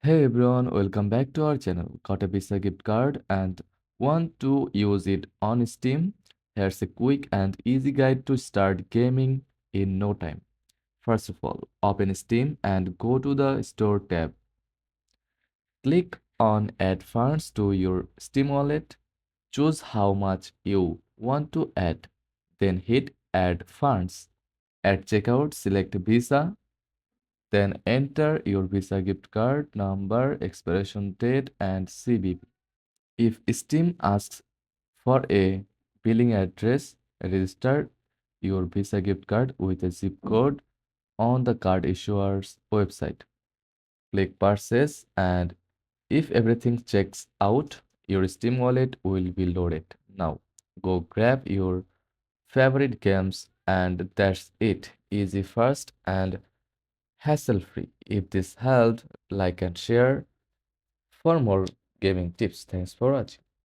Hey everyone, welcome back to our channel. Got a Visa gift card and want to use it on Steam? Here's a quick and easy guide to start gaming in no time. First of all, open Steam and go to the Store tab. Click on Add Funds to your Steam wallet. Choose how much you want to add. Then hit Add Funds. At checkout, select Visa. Then enter your Visa gift card number, expiration date, and CVV. If Steam asks for a billing address, register your Visa gift card with a zip code on the card issuer's website. Click Purchase, and if everything checks out, your Steam wallet will be loaded. Now, go grab your favorite games, and that's it. Easy, fast, and hassle-free. If this helped, like and share for more gaming tips. Thanks for watching.